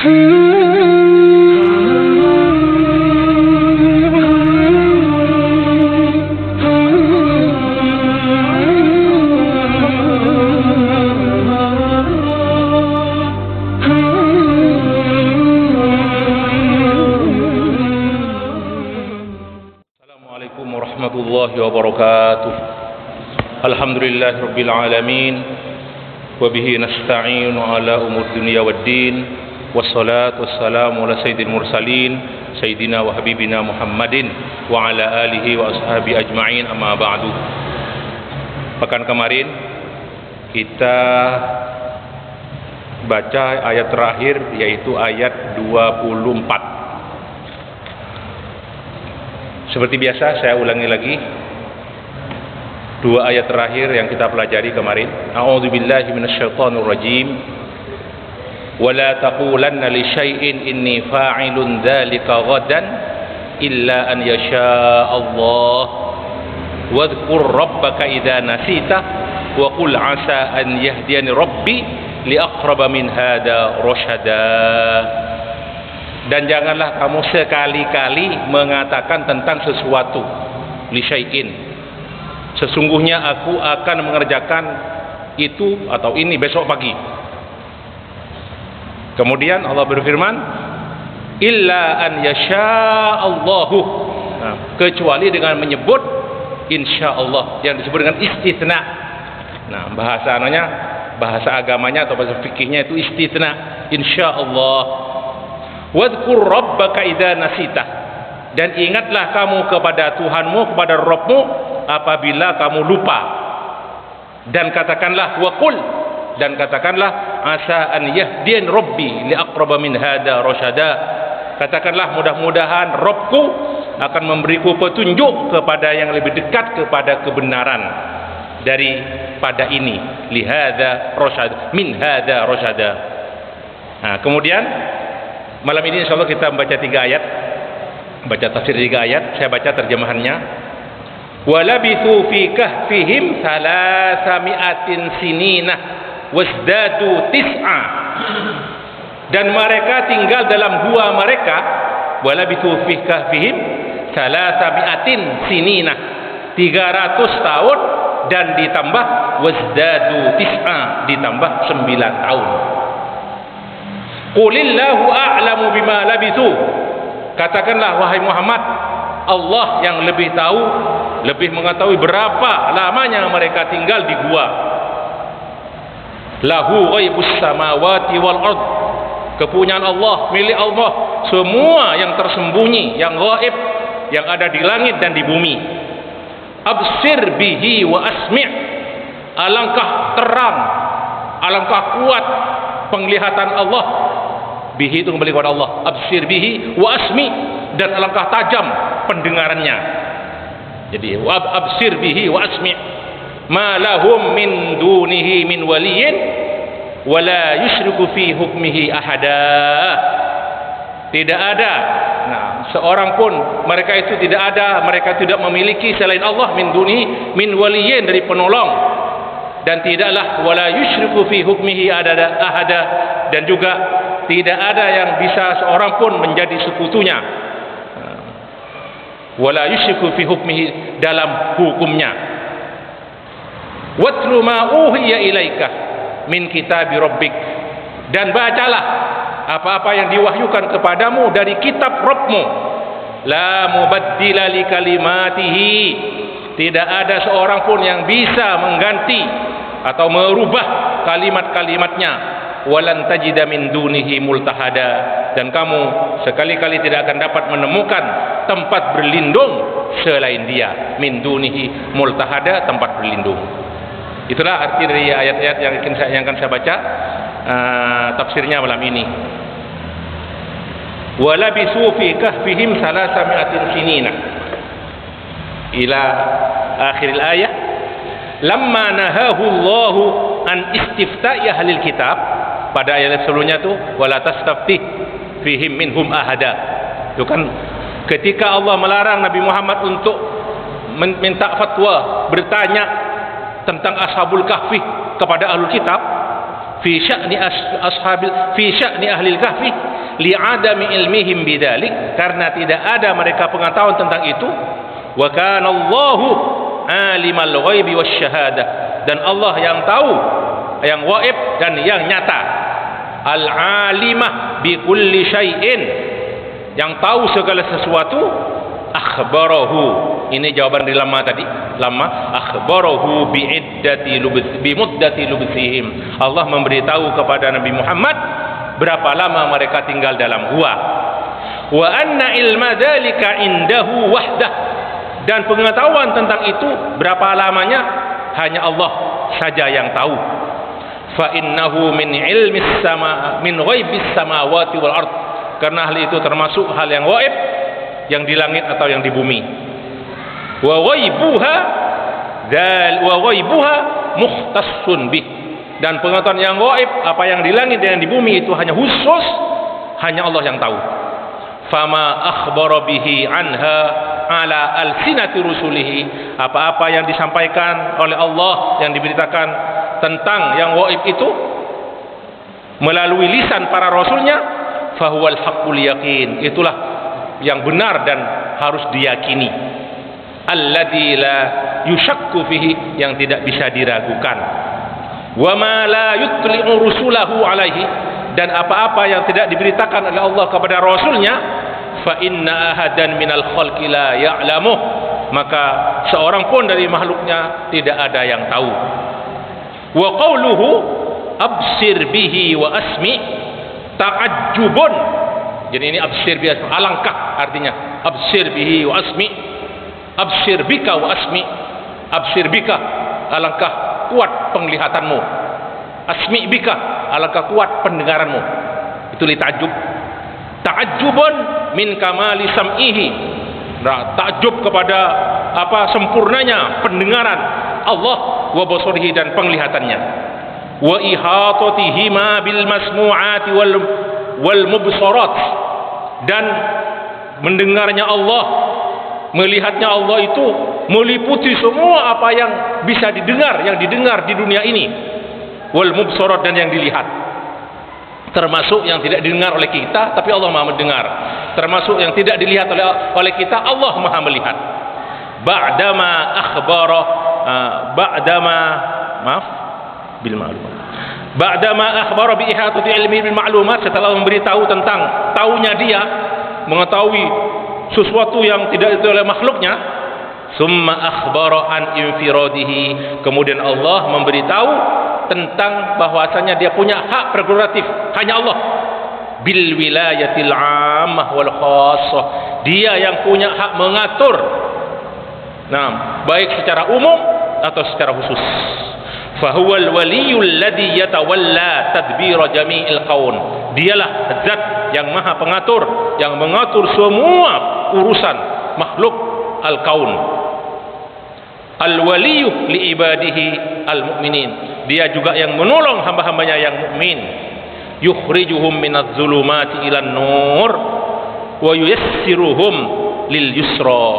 Assalamualaikum warahmatullahi wabarakatuh. Alhamdulillahi rabbil alamin. Wabihi nasta'inu ala umur dunia waddin. Wassalatu wassalamu ala sayyidil mursalin Sayyidina wa habibina Muhammadin wa ala alihi wa ashabi ajma'in, amma ba'du. Pekan kemarin kita baca ayat terakhir, yaitu ayat 24. Seperti biasa saya ulangi lagi dua ayat terakhir yang kita pelajari kemarin. A'udzubillahi minasyaitonir rajim. Wala taqulanna li syai'in inni fa'ilun dzalika ghadan illa an yasha Allah. Wadhkur rabbaka idza nasita wa qul 'asa an yahdiyani rabbi li aqraba min hada rasyada. Dan janganlah kamu sekali-kali mengatakan tentang sesuatu, li syai'in, sesungguhnya aku akan mengerjakan itu atau ini besok pagi. Kemudian Allah berfirman, illa an yasha Allahu, kecuali dengan menyebut insyaallah, yang disebut dengan istitsna. Nah, bahasa agamanya atau bahasa fikihnya itu istitsna, insyaallah. Wadhkur rabbaka idza nasita, dan ingatlah kamu kepada Tuhanmu, kepada Rabbmu apabila kamu lupa. Dan katakanlah waqul, dan katakanlah asa an yahdiyan rabbi li aqraba min hada rasyada. Katakanlah mudah-mudahan Rabbku akan memberiku petunjuk kepada yang lebih dekat kepada kebenaran daripada ini, li hada rasyada, min hada rasyada. Nah, kemudian malam ini insyaallah kita membaca 3 ayat, baca tafsir 3 ayat. Saya baca terjemahannya. Walabithu fi kahfihim 300 sinina wasdadu tis'a. Dan mereka tinggal dalam gua mereka, walabithu fi kahfihim 300 sinina, 300 tahun, dan ditambah wasdadu tis'a, ditambah 9 tahun. Qulillahu a'lamu bima labithu, katakanlah wahai Muhammad, Allah yang lebih tahu, lebih mengetahui berapa lamanya mereka tinggal di gua. Lahu ghaibus samawati wal ard, kepunyaan Allah, milik Allah semua yang tersembunyi, yang gaib, yang ada di langit dan di bumi. Absir bihi wa asmi', alangkah terang, alangkah kuat penglihatan Allah. Bihi itu kembali kepada Allah. Absir bihi wa asmi, dan alangkah tajam pendengarannya. Jadi absir bihi wa asmi, ma lahum min dunihi min waliyin wa la yusyriku fi hukmihi ahada. Tidak ada, nah, seorang pun mereka itu tidak ada, mereka tidak memiliki selain Allah min dunihi min waliyin, dari penolong, dan tidaklah wala yusyriku fi hukmihi ahada, dan juga tidak ada yang bisa seorang pun menjadi sekutunya, wala yusyriku fi hukmihi, dalam hukumnya. Watlu ma uhiya ilaika min kitabi rabbik, dan bacalah apa-apa yang diwahyukan kepadamu dari kitab Rabbmu. La mubaddila li kalimatihi, tidak ada seorang pun yang bisa mengganti atau merubah kalimat-kalimatnya. Walan tajida min dunihi multahada, dan kamu sekali-kali tidak akan dapat menemukan tempat berlindung selain dia. Min dunihi multahada, tempat berlindung. Itulah arti dari ayat-ayat yang akan saya baca tafsirnya malam ini. Walabisu fi kahfihim 300 sinina ila akhir ayat. Lamma nahahu Allahu an istifta'i ahlil kitab, pada ayat sebelumnya tu wala tastafti fihim minhum ahada. Itu kan ketika Allah melarang Nabi Muhammad untuk minta fatwa, bertanya tentang ashabul kahfi kepada ahlul kitab, fi sya'ni ahli kahfi, li'adami ilmihim bidzalik, karena tidak ada mereka pengetahuan tentang itu. Wa kana Allahu alimal ghaibi wasyahadah, dan Allah yang tahu yang gaib dan yang nyata. Al-alimah bi kulli syai'in, yang tahu segala sesuatu. Akhbarahu, ini jawaban di lamma tadi, lamma akhbarahu bi muddati lubsihim. Allah memberitahu kepada Nabi Muhammad berapa lama mereka tinggal dalam gua. Wa anna ilma dzalika indahu wahdah, dan pengetahuan tentang itu berapa lamanya hanya Allah saja yang tahu. Fa innahu min ilmis sama min ghaibis samawati wal ard, karena hal itu termasuk hal yang gaib yang di langit atau yang di bumi. Wa ghaibuha mukhtassun bih, dan pengetahuan yang gaib apa yang di langit dan yang di bumi itu hanya khusus hanya Allah yang tahu. Fama akhbara bihi anha ala alsinati rusulihi, apa-apa yang disampaikan oleh Allah, yang diberitakan tentang yang gaib itu melalui lisan para rasulnya, fahuwal haqqul yaqin, itulah yang benar dan harus diyakini. Alladzi la yushakku fihi, yang tidak bisa diragukan. Wa ma la yutli'u rusulahu alaihi, dan apa-apa yang tidak diberitakan oleh Allah kepada rasulnya, fa inna ahadan minal khalqi la ya'lamuh, maka seorang pun dari makhluknya tidak ada yang tahu. Wa qauluhu absir bihi wa asmi ta'ajjubun, jadi ini absir bihi, alangkah artinya absir bihi wa asmi, absir bika wa asmi, absir bika alangkah kuat penglihatanmu, asmi bika alangkah kuat pendengaranmu. Itu litajub. Ta'ajjubun min kamali sam'ihi, nah, takjub kepada apa sempurnanya pendengaran Allah, wa basarihi, dan penglihatannya, wa ihatatihi ma bil masmu'ati wal mubsarat, dan mendengarnya Allah, melihatnya Allah itu meliputi semua apa yang bisa didengar, yang didengar di dunia ini, wal mubsarat, dan yang dilihat, termasuk yang tidak didengar oleh kita tapi Allah Maha mendengar, termasuk yang tidak dilihat oleh kita, Allah Maha melihat. Ba'dama akhbara bil ma'lumat, ba'dama akhbara bi ihatati ilmi bil ma'lumat, setelah memberitahu tentang taunya dia, mengetahui sesuatu yang tidak itu oleh makhluknya. Summa akhbara an infiradihi, kemudian Allah memberitahu tentang bahwasanya dia punya hak prerogatif, hanya Allah. Bil wilayatil ammah wal khassah, dia yang punya hak mengatur, nah, baik secara umum atau secara khusus. Fahuwal waliyul ladzi yatawalla tadbira jami'il qaun, dialah zat yang maha pengatur, yang mengatur semua urusan makhluk al-qaun. Al-waliyu li ibadihi al-mu'minin, dia juga yang menolong hamba-hambanya yang mukmin. Yukhrijuhum minadz zulumati ilan nur wa yuyassiruhum lil yusra,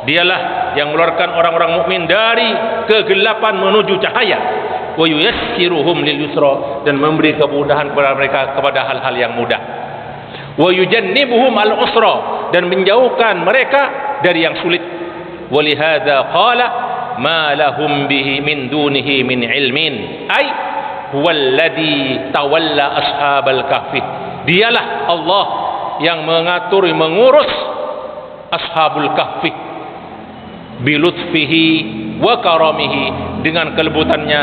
dialah yang mengeluarkan orang-orang mukmin dari kegelapan menuju cahaya. Wa yuyassiruhum lil yusra, dan memberi kemudahan kepada mereka kepada hal-hal yang mudah. Wa yujannibuhum al usra, dan menjauhkan mereka dari yang sulit. Walihada qala ma lahum bihi min dunihi min ilmin, ay huwallazi tawalla ashabal kahfi, dialah Allah yang mengatur, mengurus ashabul kahfi bilutfihi wa karamihi, dengan kelembutannya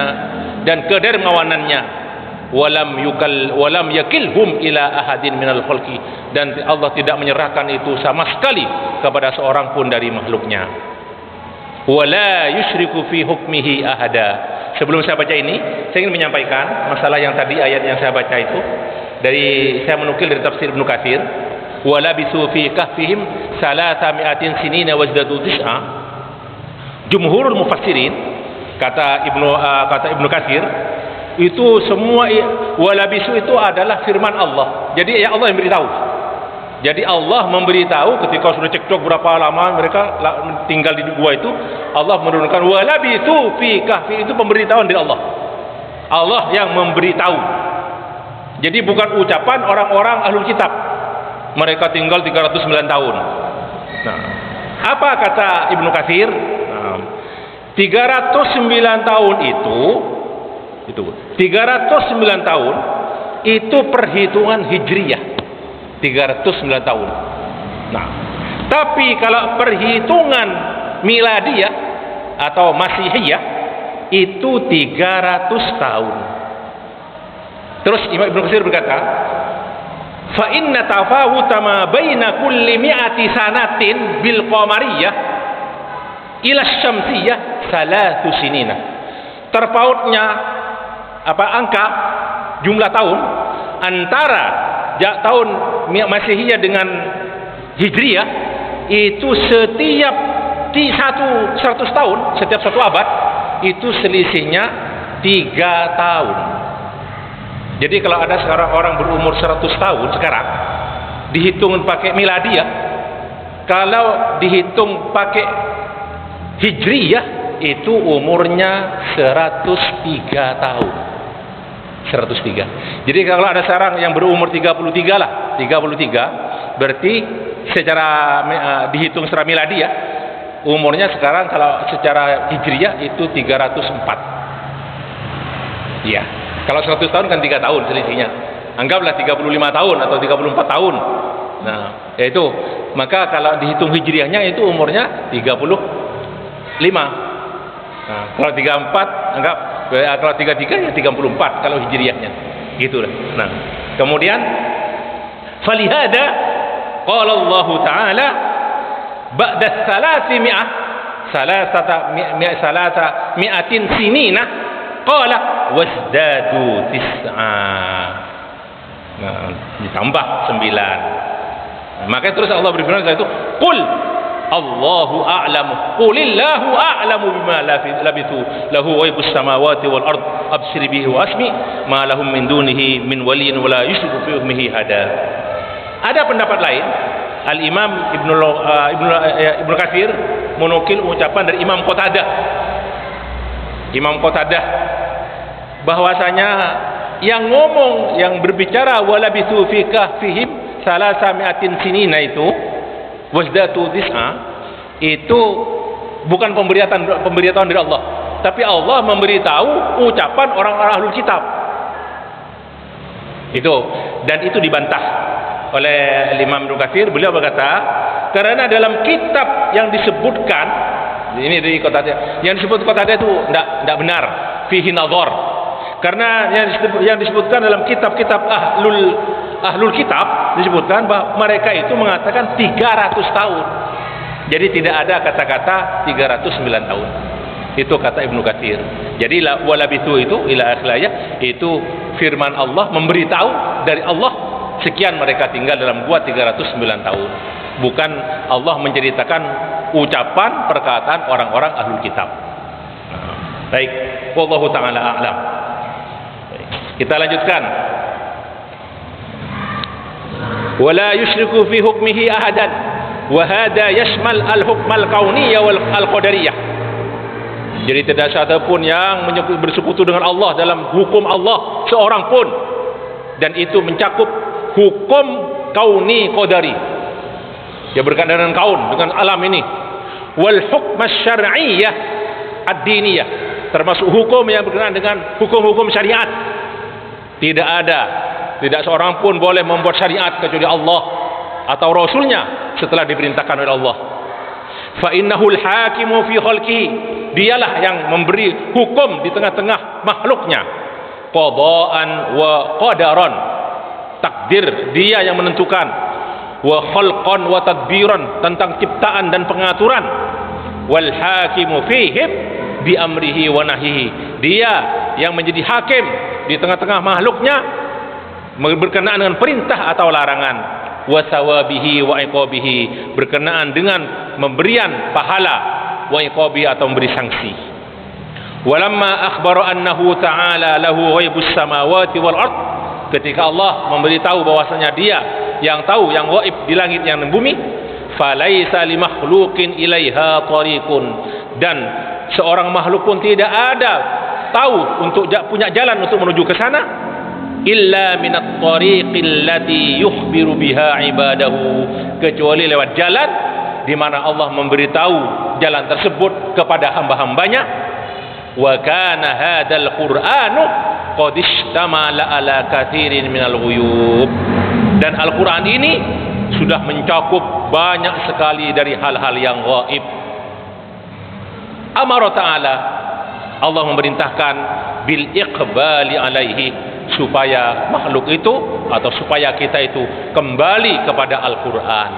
dan kedermawanannya. Walam yakilhum ila ahadin minal khalqi, dan Allah tidak menyerahkan itu sama sekali kepada seorang pun dari makhluknya. Wala yusyriku fi hukmihi ahada. Sebelum saya baca ini, saya ingin menyampaikan masalah yang tadi, ayat yang saya baca itu saya menukil dari tafsir Ibnu Katsir. Wala bisu fi kahfihim 300 sinina wazdadu tis'a. Jumhurul mufassirin, kata Ibnu Katsir, itu semua wala bisu itu adalah firman Allah. Jadi ya Allah yang beritahu. Jadi Allah memberitahu ketika sudah cekcok berapa lama mereka tinggal di gua itu, Allah menurunkan wala bisu fi kahfi, itu pemberitahuan dari Allah. Allah yang memberitahu. Jadi bukan ucapan orang-orang ahlul kitab. Mereka tinggal 309 tahun. Nah, apa kata Ibnu Katsir? 309 tahun itu 309 tahun itu perhitungan hijriyah. 309 tahun. Nah, tapi kalau perhitungan miladiyah atau masihiyah itu 300 tahun. Terus Imam Ibnu Katsir berkata, fa inna tafawuta ma baina kulli mi'ati sanatin bil qamariyah ila syamsiyah salatu sinina. Terpautnya angka jumlah tahun antara tahun Masihiyah dengan Hijriyah itu setiap 100 tahun, setiap satu abad itu selisihnya 3 tahun. Jadi kalau ada sekarang orang berumur 100 tahun sekarang dihitung pakai miladiyah, kalau dihitung pakai Hijriyah itu umurnya 103 tahun. 103. Jadi kalau ada sekarang yang berumur 33 lah, 33, berarti secara dihitung secara miladiyah umurnya sekarang kalau secara Hijriyah itu 304. Iya. Kalau 100 tahun kan 3 tahun selisihnya. Anggaplah 35 tahun atau 34 tahun. Nah, yaitu maka kalau dihitung Hijriyahnya itu umurnya 35. Nah, kalau 34 anggap kalau 33 ya 34 kalau Hijriyahnya. Gitulah. Nah, kemudian falihada qala Allah Ta'ala ba'da 300 sinina qala wasdadu tis'a. Nah, ditambah 9. Nah, maka terus Allah berfirman setelah itu, qul Allahu a'lamu qulillahu a'lamu bima labithu lahu ghaibus samawati wal ard abshir bihi wa asmi ma lahum min dunihi min waliyyin wa la yushriku fi hukmihi hada. Ada pendapat lain, Al-Imam Ibnu Katsir menukil ucapan dari Imam Qatadah bahwasanya yang ngomong, yang berbicara walabithu fi kahfihim salasami'atin sinina itu wasdatu tis'a itu bukan pemberitahuan dari Allah, tapi Allah memberitahu ucapan orang-orang ahlul kitab itu, dan itu dibantah oleh Imam Ibnu Katsir. Beliau berkata, karena dalam kitab yang disebutkan ini dari Qatadah, yang disebut Qatadah itu tidak benar, fihi nazar, karena yang disebutkan dalam kitab-kitab ahlul kitab disebutkan bahwa mereka itu mengatakan 300 tahun. Jadi tidak ada kata-kata 309 tahun. Itu kata Ibnu Katsir. Jadi walabithu itu ila akhlaya itu firman Allah, memberitahu dari Allah sekian mereka tinggal dalam gua 309 tahun. Bukan Allah menceritakan ucapan perkataan orang-orang ahlul kitab. Baik, wallahu taala a'lam. Kita lanjutkan. Wala yusyriku fi hukmihi ahadan wa hada yashmal al-hukm al-kauniyah wal al-qadariyah. Jadi tidak satu pun yang bersekutu dengan Allah dalam hukum Allah seorang pun, dan itu mencakup hukum kauni qadari, ya berkaitan dengan kaun, dengan alam ini, wal hukm asy-syar'iyyah ad-diniyah, termasuk hukum yang berkenaan dengan hukum-hukum syariat. Tidak seorang pun boleh membuat syariat kecuali Allah atau Rasulnya setelah diperintahkan oleh Allah. Fa innahul hakimu fi khalqihi, dialah yang memberi hukum di tengah-tengah makhluknya, qadaan wa qadaran, takdir dia yang menentukan, wa khalqan wa tadbiran, tentang ciptaan dan pengaturan, wal hakimu fihim bi amrihi wa nahyihi, dia yang menjadi hakim di tengah-tengah makhluknya berkenaan dengan perintah atau larangan, wa sawabihi wa iqabihi, berkenaan dengan memberian pahala, wa iqabihi atau memberi sanksi. Walamma akhbara annahu ta'ala lahu ghaibus samawati wal ard, ketika Allah memberitahu bahwasanya dia yang tahu yang gaib di langit yang di bumi, falaisa limakhluqin ilaiha tariqun, dan seorang makhluk pun tidak ada tahu untuk punya jalan untuk menuju ke sana, illa minat tariqil lati yukhbiru biha ibadahu, kecuali lewat jalan di mana Allah memberitahu jalan tersebut kepada hamba-hambanya. Wa kana hadzal qur'anu qad ishtamala ala katsirin minal ghuyub, dan Al-Qur'an ini sudah mencakup banyak sekali dari hal-hal yang gaib. Amara ta'ala, Allah memerintahkan bil iqbali alaihi, supaya makhluk itu atau supaya kita itu kembali kepada Al-Quran.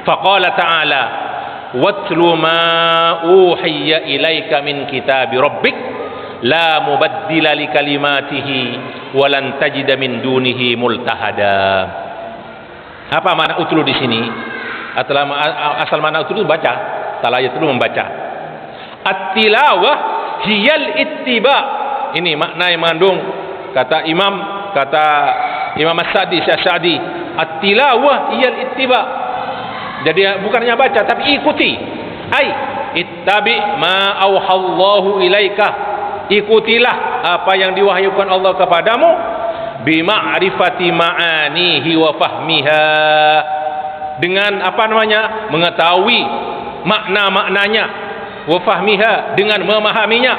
Faqala ta'ala, watlu ma uhiya ilaika min kitabi rabbik la mubaddila li kalimatihi walan tajida min dunihi multahada. Apa makna utlu di sini? Asal makna utlu baca, talayat itu membaca. At-tilawah hiyal ittiba. Ini makna yang mengandung kata Imam As-Sa'di, at-tilawah hiyal ittiba. Jadi bukannya baca tapi ikuti. Ai ittabi ma auhallahu ilaika. Ikutilah apa yang diwahyukan Allah kepadamu, bi ma'rifati ma'anihi wa fahmiha, dengan mengetahui makna-maknanya, wa fahmiha, dengan memahaminya,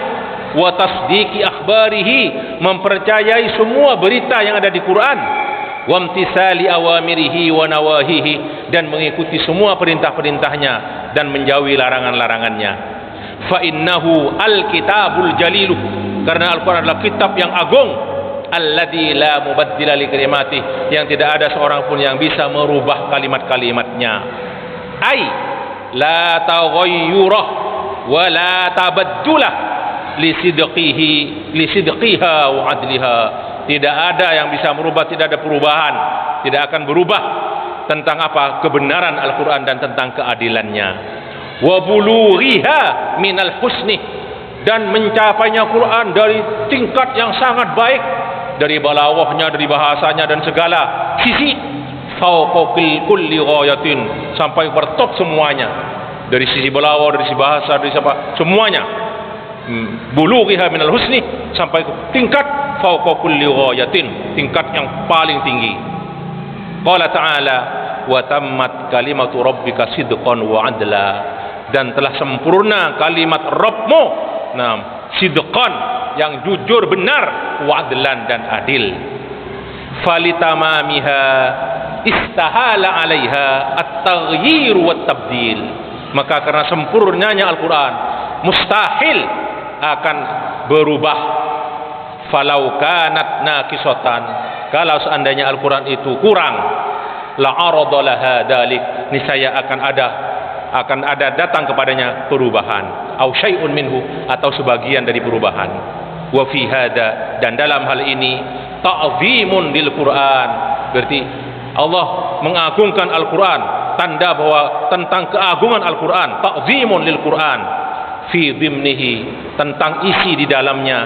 wa tasdiqi akhbarihi, mempercayai semua berita yang ada di Quran, wa imtisali awamirihi wa nawahihi, dan mengikuti semua perintah-perintahnya dan menjauhi larangan-larangannya. Fa innahu al-kitabul jalilu, karena Al-Quran adalah kitab yang agung, alladzi la mubaddila li kalimatihi, yang tidak ada seorang pun yang bisa merubah kalimat-kalimatnya. Ai la taghayyura wa la tabaddula li sidqiha wa adliha, tidak ada yang bisa merubah, tidak ada perubahan, tidak akan berubah tentang apa kebenaran Al-Quran dan tentang keadilannya. Wa bulughiha minal husni, dan mencapainya Quran dari tingkat yang sangat baik, dari balawahnya, dari bahasanya dan segala sisi, fauqa kulli ghayatin, sampai bertop semuanya, dari sisi balawah, dari sisi bahasa, dari semuanya. Bulughiha minal husni, sampai tingkat fauqa kulli ghayatin, tingkat yang paling tinggi. Qala ta'ala, wa tammat kalimatu rabbika sidqan wa adla, dan telah sempurna kalimat Rabbmu, sidqan, yang jujur benar, wa adlan, dan adil. Falitamamiha istahala alaiha at-taghyir wa tabdil, maka karena sempurnanya Al-Quran mustahil akan berubah. Falau kanat naqisatan, kalau seandainya Al-Quran itu kurang, la arada laha dalik, niscaya akan ada datang kepadanya perubahan, au syai'un minhu, atau sebagian dari perubahan. Wa fi hada, dan dalam hal ini ta'zimun lil Quran, berarti Allah mengagungkan Al-Quran, tanda bahwa tentang keagungan Al-Quran, ta'zimun lil Quran, fi dhimnihi, tentang isi di dalamnya,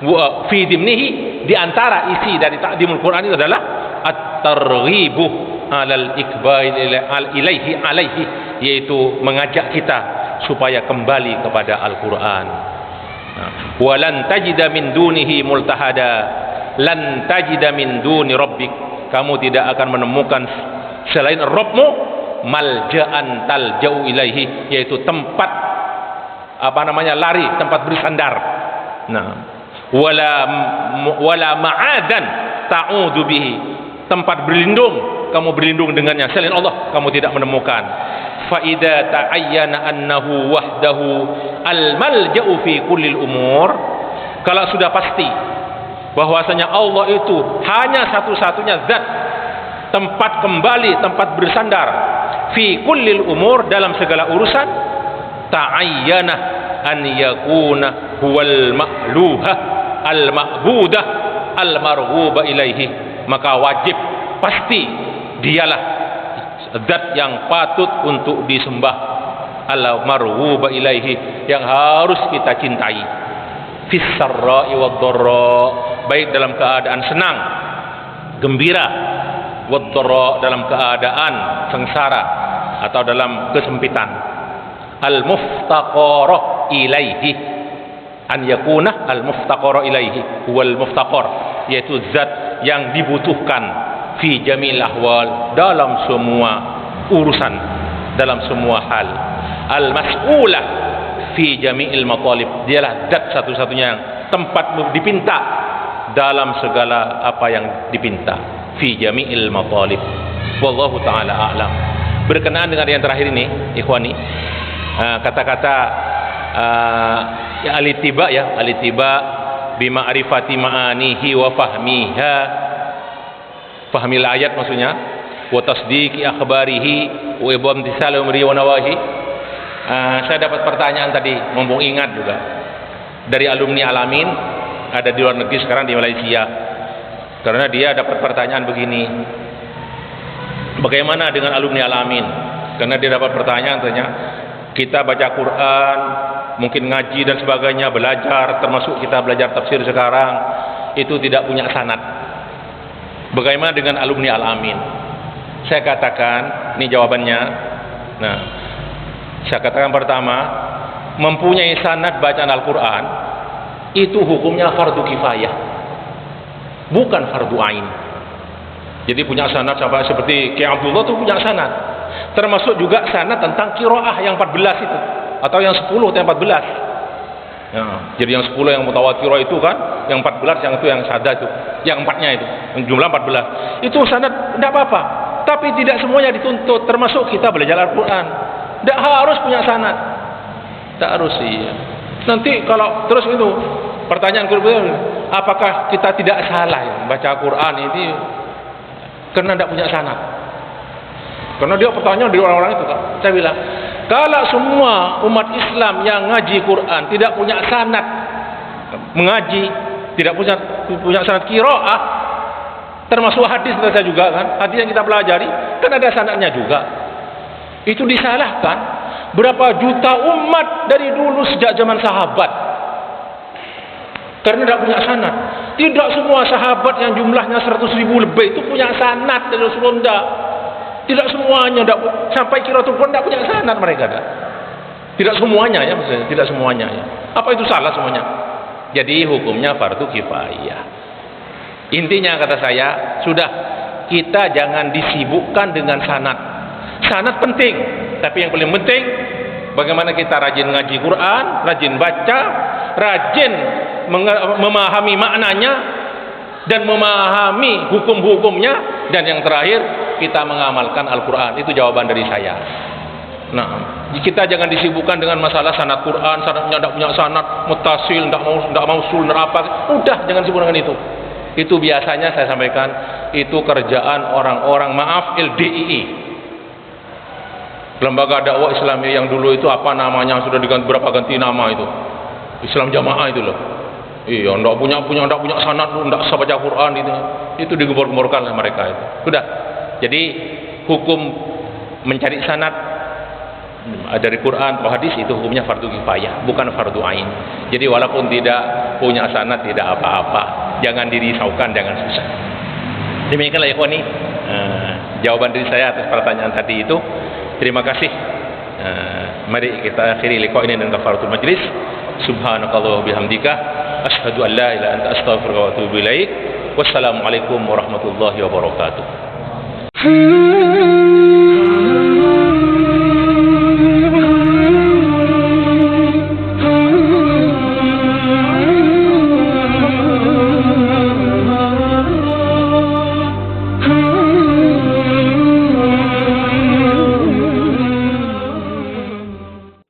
wa fi dhimnihi, di antara isi dari ta'zimul Quran itu adalah at-targhibu alal ikbal ilaihi alaihi, yaitu mengajak kita supaya kembali kepada Al-Quran. Walan tajida min dunihi multahada, lan tajida min duni rabbik, kamu tidak akan menemukan selain Rabbmu malja'an talja'u ilaihi, yaitu tempat lari, tempat bersandar. Wala ma'adan ta'udu bihi, tempat berlindung, kamu berlindung dengannya selain Allah kamu tidak menemukan. Fa idza ta'ayyana annahu wahdahu al-malja'u fi kullil umur, kalau sudah pasti bahwasanya Allah itu hanya satu-satunya zat, tempat kembali, tempat bersandar, fi kullil umur, dalam segala urusan, ta'ayyana an yakuna huwal ma'luha al-ma'budah al-marghuba ilaihi, maka wajib, pasti dialah zat yang patut untuk disembah, al-marghuba ilaihi, yang harus kita cintai, fis sarra'i wad dharra, baik dalam keadaan senang, gembira, wad dharra, dalam keadaan sengsara atau dalam kesempitan. Al-muftaqara ilaihi, an yakuna al-muftaqara ilaihi huwal muftaqar, yaitu zat yang dibutuhkan fi jamil ahwal, dalam semua urusan, dalam semua hal. Al-mas'ulah fi jami'il matalib, dialah zat satu-satunya yang tempat dipinta dalam segala apa yang dipinta, fi jami'il matalib. Wallahu taala a'lam. Berkenaan dengan yang terakhir ini, ikhwani, kata-kata ya alitiba bima'rifati ma'anihi wa fahmiha, fahmil ayat maksudnya, wa tasdiqi akhbarihi wa ibamtisal umri wa nawahi. Saya dapat pertanyaan tadi, mumpung ingat juga, dari alumni Alamin, ada di luar negeri sekarang di Malaysia. Karena dia dapat pertanyaan begini, bagaimana dengan alumni Alamin? Karena dia dapat pertanyaan, tanya, kita baca Quran, mungkin ngaji dan sebagainya, belajar, termasuk kita belajar tafsir sekarang, itu tidak punya sanad. Bagaimana dengan alumni Al-Amin? Saya katakan, ini jawabannya. Nah, saya katakan pertama, mempunyai sanad bacaan Al-Quran, itu hukumnya fardu kifayah, bukan fardu ain. Jadi punya sanad sampai seperti Ki Abdullah itu punya sanad. Termasuk juga sanad tentang qiraah yang 14 itu, atau yang 10 atau yang 14. Ya, jadi yang 10 yang mutawatir itu kan, yang 14 yang itu yang sada itu, yang 4-nya itu, yang jumlah 14. Itu sanad tidak apa-apa, tapi tidak semuanya dituntut. Termasuk kita belajar Al-Quran, tidak harus punya sanad, tidak harus. Iya. Nanti kalau terus itu pertanyaan kedua, apakah kita tidak salah ya baca Quran ini karena tidak punya sanad? Karena dia pertanyaan dari orang-orang itu kan. Saya bilang, kalau semua umat Islam yang ngaji Quran tidak punya sanad mengaji, tidak punya sanad qiraah, termasuk hadis saja juga kan, hadis yang kita pelajari kan ada sanadnya juga, itu disalahkan. Berapa juta umat dari dulu sejak zaman sahabat karena tidak punya sanad. Tidak semua sahabat yang jumlahnya 100.000 lebih itu punya sanad dari Rasulullah. Tidak semuanya, sampai Qiraatul Quran tidak punya sanad mereka. Tidak semuanya ya, maksudnya tidak semuanya ya. Apa itu salah semuanya? Jadi hukumnya fardu kifayah. Intinya kata saya, sudah, kita jangan disibukkan dengan sanad. Sanad penting, tapi yang paling penting bagaimana kita rajin ngaji Quran, rajin baca, rajin memahami maknanya dan memahami hukum-hukumnya, dan yang terakhir kita mengamalkan Al-Quran. Itu jawaban dari saya. Nah, kita jangan disibukkan dengan masalah sanad Quran, sanadnya tidak punya sanad, muttasil, tidak mausul, tidak apa. Udah, jangan sibuk dengan itu. Itu biasanya saya sampaikan, itu kerjaan orang-orang, maaf, LDII, Lembaga Dakwah Islami yang dulu itu apa namanya, sudah diganti berapa ganti nama itu, Islam Jamaah itu loh. Iya, tidak punya sanad, tidak bisa baca Quran itu digembor-gemborkan oleh mereka itu. Sudah. Jadi hukum mencari sanad dari Quran atau hadis itu hukumnya fardu kifayah, bukan fardu ain. Jadi walaupun tidak punya sanad tidak apa-apa, jangan dirisaukan, jangan susah. Demikianlah ya ikhwani, jawaban dari saya atas pertanyaan tadi itu. Terima kasih. Mari kita akhiri liqa ini dengan kafaratul majlis. Subhanakallah bihamdika, asyhadu an la ilaha illa anta, astaghfiruka wa atubu ilaik. Wassalamualaikum warahmatullahi wabarakatuh.